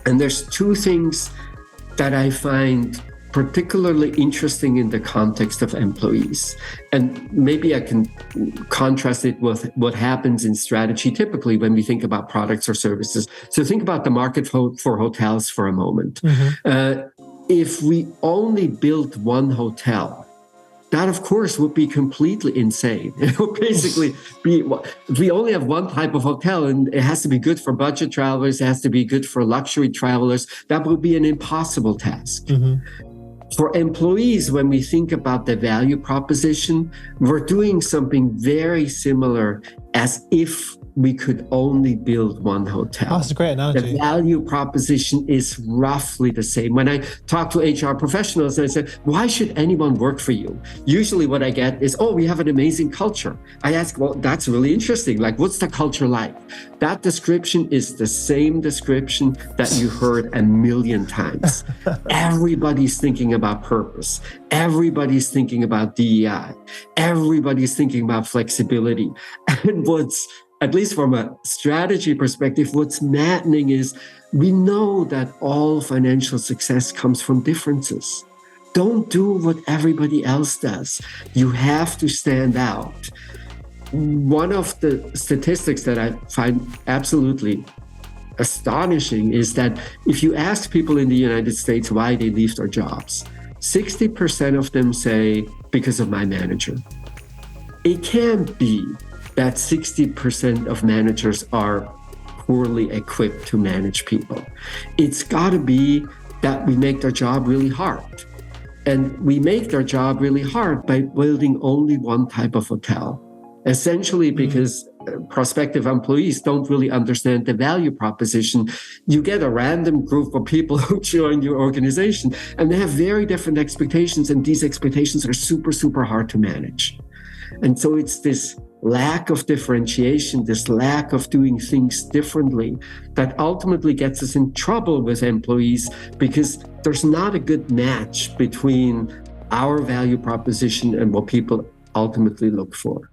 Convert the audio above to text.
And there's two things that I find particularly interesting in the context of employees. And maybe I can contrast it with what happens in strategy typically when we think about products or services. So think about the market for hotels for a moment. If we only built one hotel, that, of course, would be completely insane. It would basically be, if we only have one type of hotel and it has to be good for budget travelers, it has to be good for luxury travelers, that would be an impossible task. For employees, when we think about the value proposition, we're doing something very similar as if we could only build one hotel. Oh, that's a great analogy. The value proposition is roughly the same. When I talk to HR professionals, I say, why should anyone work for you? Usually what I get is, oh, we have an amazing culture. I ask, well, that's really interesting. Like, what's the culture like? That description is the same description that you heard a million times. Everybody's thinking about purpose. Everybody's thinking about DEI. Everybody's thinking about flexibility. And what's, at least from a strategy perspective, what's maddening is we know that all financial success comes from differences. Don't do what everybody else does. You have to stand out. One of the statistics that I find absolutely astonishing is that if you ask people in the United States why they leave their jobs, 60% of them say, because of my manager. It can't be that 60% of managers are poorly equipped to manage people. It's got to be that we make their job really hard. And we make their job really hard by building only one type of hotel, essentially because prospective employees don't really understand the value proposition. You get a random group of people who join your organization, and they have very different expectations, and these expectations are super, super hard to manage. And so it's this lack of differentiation, this lack of doing things differently that ultimately gets us in trouble with employees, because there's not a good match between our value proposition and what people ultimately look for.